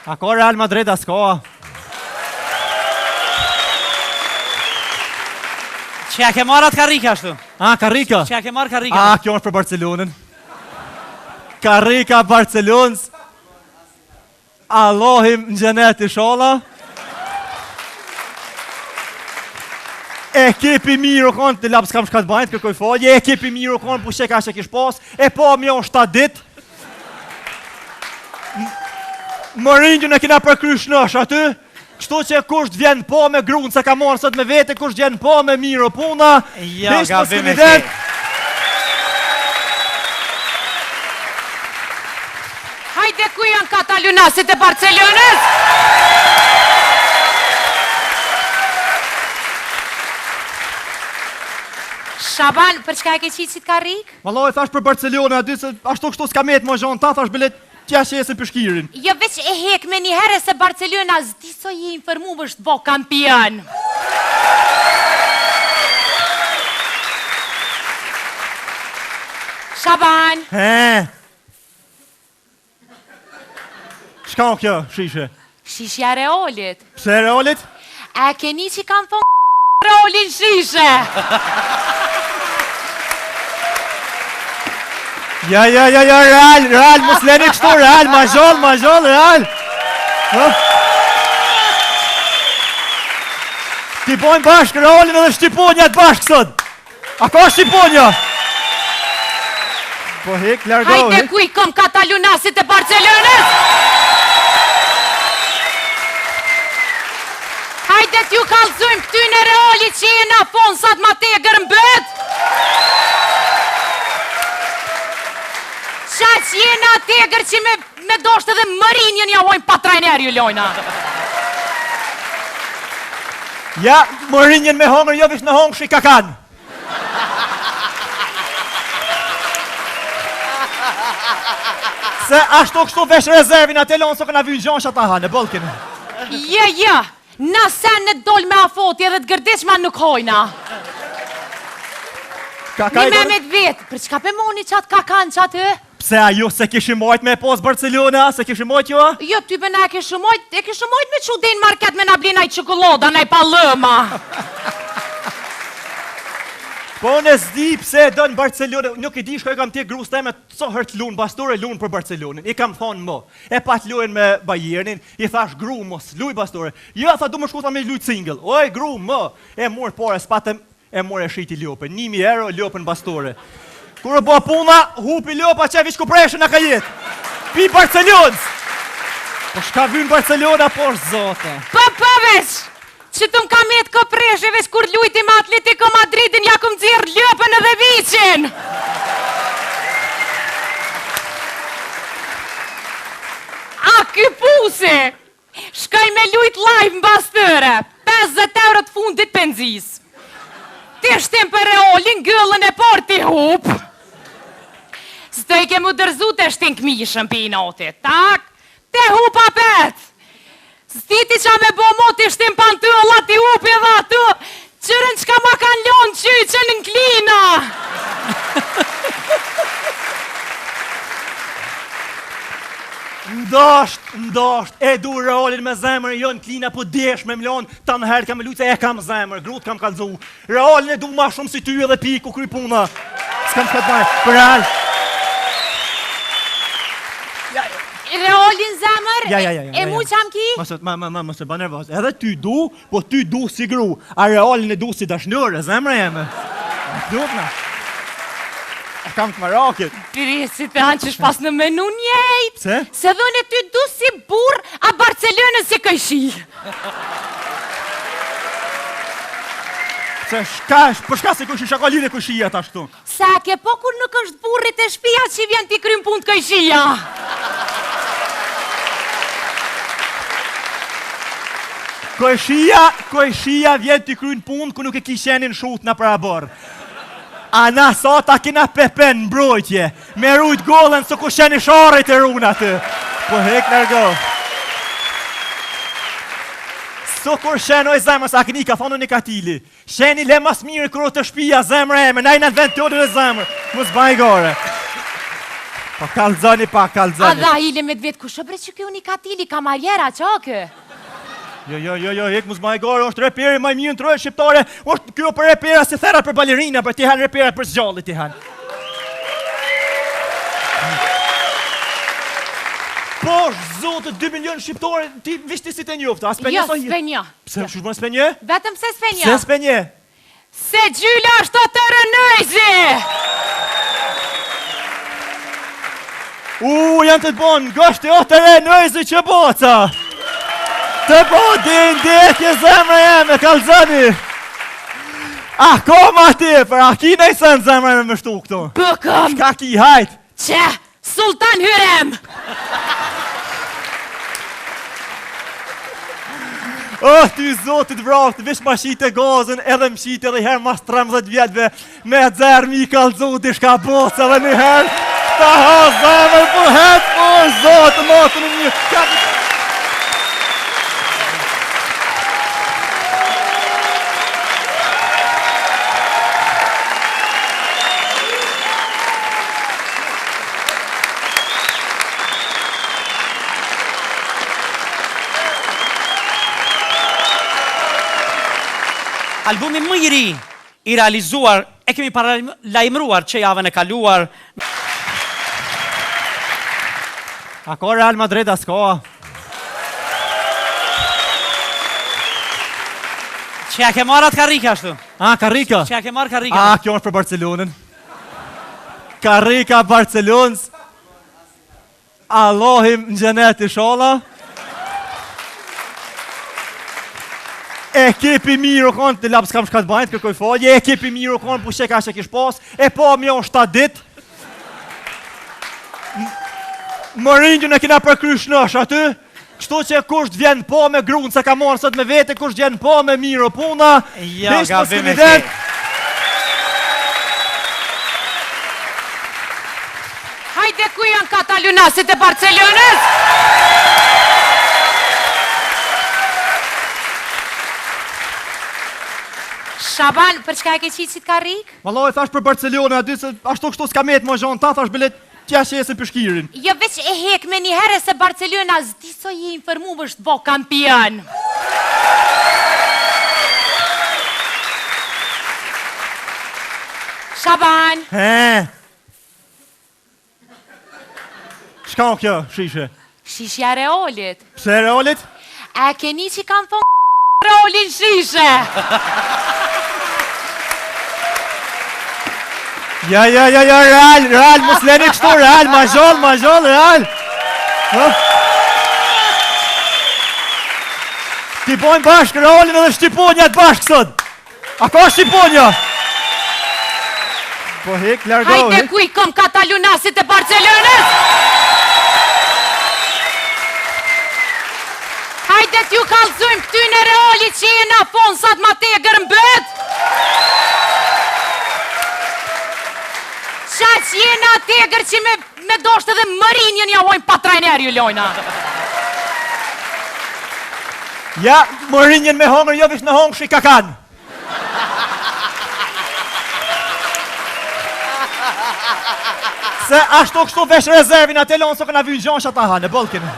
A ka Real Madrid, as ka. Që ke marrë atë karrika ashtu? Karrika? Që ke marrë karrika? Kjo është për Barcelonën. Karrika Barcelonës. Allahim në gjenet i shola. Ekipi mirë u konë, të lapë s'kam shkatë bajnë, kërkoj falje. Ekipi mirë u konë, pushe ka që kish pas. E po mjo 7 dit. Mourinho në kina përkrysh nësh aty. Kështu që kusht vjen po me grunë, se ka morë sot me vete, kusht vjen po me mirë o puna. Ja, gabim e ke. Hajde ku janë katalunasit e Barcelonës? Shaban, për çka e ke qitë si t'karrik? Vallai, thash për Barcelona, aty se ashtu kështu s'ka met më zhonë, ta thash bilet tja që jesë për shkirin. Jo veç e hek me një herë se Barcelona zdi so je informu vështë bo kampion. Shaban. Shka o kjo, shishe? Shishja Reolit. Pse Reolit? E keni që kam thonë Reolin shishe. Ja, Real, mos leni kështu, Real, ma zholl, Real. Ti bojnë bashkë, Realin edhe Shqiponjat bashkë sot. A ka Shqiponja? Po hek, largohu. Hajde ku i kom katalunasit e Barcelonës. Hajde t'ju kalzojmë këty në Realit që e na fonsat ma tegër mbët. Qaq jena tegër që me dosht edhe Mourinhon ja hojnë pa trajner ju lojna. Ja, Mourinhon me hongër, jo vish në hongë shi kakan. Se ashtu kështu vesh rezervin atë lonë, so këna vynë gjonë që ata hanë, bolkin. Ja, na sen në dol me afoti edhe t'gërdishma nuk hojna. Një me me t'vetë, për çka pe moni qatë kakan qatë? Pse a ju se kishim mojt me pos Barcelona, se kishim mojt jo? Jo, ty be na e kishim mojt me që den market me na blina i qokoloda, na i palëma. Po në zdi pse do në Barcelona, nuk i di shko e kam tje grus të e me so hërt lunë, bastore lunë për Barcelonin. I kam thonë mo, e pat lujen me Bayernin, i thash gru mos, luj bastore. Jo, tha du më shku tha me luj single. Oj, gru mo, e mur pore, spatem, e mur e shiti ljopen. 1000 euro ljopen bastore. Kur e bëha puna, hupi ljopa që e vish ku preshën a ka jetë. Pi Barcelonës. Po shka vynë Barcelona, po është zote. Po veç, që të më kam jetë ko preshë, veç kur lujti me Atletico Madridin, ja kom dzirë ljöpën edhe vicin. A ky puse, shkaj me lujt live në bastëre, 50 euro të fundit penzis. Ti shtim për Realin, gëllën e porti hup. Së i ke mu dërzu të shtin këmishën për i notit, tak? Te hupa pet. Së ti qa me bo mo të shtim pan të olla ti hupi edhe atë, qërën qka ma kan lonë qyqën në klina. Ndosht, e du Realin me zemër, jo në klina po desh me mlon, ta në herë kam e lujtë, e kam zemër, grut kam kalzu. Realin e du ma shumë si ty edhe piku kry puna. S'kam këtë bajë, për Real. Realin zemër, Ja. e mu qam ki? Mëse ba nervoz, edhe ty du, po ty du si gru, a Realin e du si dashnërë, zemër jeme. Duk na. E kam të marakit. Pirisit e hanë që shpas në menu njejt. Se? Se dhone ty du si bur, a Barcelonës si këjshi. Se për shka se kush shaka lidhe kushia ta shtu? Sa ke po kur nuk është burrit e shpia që vjen t'i krym pun të këjshia. Kojshia vjen t'i kryn pun ku nuk e kishenin shut në pra borë. A na sa ta kina pepen në brojtje, me rujt gollën së ku sheni sharit e runa të. Po hek nërgo. Së kur shenoj zemrës, a këni ka thonë një katili. Sheni le mas mirë kërë të shpia zemrë e me, na i në vend të odën e zemrë. Mos baj gore. Pa kalzani. A dha hile me dvetë ku shëbre që kjo një katili kamarjera, qa kë? Jo, ik mos ma e gore, është reperi maj mirë në trojë shqiptare, është kjo për repera si therat për balerina, për ti hanë reperat për zgjallit ti hanë. Po, zotë, 2 milion shqiptare, ti vishti si të njofta, a s'penje sa hi? Jo, s'penje. Pse, shushmon s'penje? Vetëm se s'penje. Se s'penje? Se gjyla është të të rënëjzi! Janë të bon, gështë o të rënëjzi që boca! Të po, din detje zemre jeme, kalzani! Koma ti, për a ki nejsen zemre jeme më shtu këto? Bëkëm! Shka ki, hajt! Që, Sultan Hyrem! Ty zotit vraftë, vish ma shite gazën, edhe më shite edhe herë mas 13 vjetëve, me dzerë mi kalzoti shka boca dhe një herë, ta ha zemre, po hetë, po zotë, matën e një, Albumi më i ri i realizuar, e kemi paralajmëruar që javën e kaluar. A ka Real Madrid, a s'ka? Që ja ke marrë atë karrika ashtu? Karrika? Që ja ke marrë karrika? Kjo është për Barcelonën. Karrika Barcelonës. Allahim në gjenet i shola. Ekipi mirë u konë, të lapë s'kam shkat bajnë, kërkoj falje, ekipi mirë u konë, pushe ka që kish pas, e po mjo 7 dit. Mourinho në kina përkryshnosh aty, kështu që kusht vjen po me grunë, se ka morë sot me vete, kusht vjen po me mirë o puna. Ja, gabim e ki. Hajde ku janë katalunasit e Barcelonës? Shaban, për çka e ke qitë karrik? Vallai, thash për Barcelona, aty se ashtu kështu s'ka met më zhon, ta thash bilet t'ja shesën për shkirin. Jo veç e hek me një herë se Barcelona zdi so je informu është bo kampion. Shaban. Shka o kjo, shishe? Shishja Reolit. Pse Reolit? E keni që kam thonë Reolin shishe. Ja, Real, mos leni kështu, Real, ma zholl, Real. Ti bojnë bashkë, Realin edhe Shqiponjat bashkë sot. A ka Shqiponja? Po hek, largohu. Hajde ku i kom katalunasit e Barcelonës. Hajde t'ju kalzojmë këty në Realit që e na fonsat ma tegër mbet. Qaq jena tegër që me dosht edhe Mourinhon ja hojnë pa trajner ju lojna. Ja, Mourinhon me hongër, jo vish në hongë shi kakan. Se ashtu kështu vesh rezervin atë lonë, so këna vynë gjonë që ata hanë, e bolkin.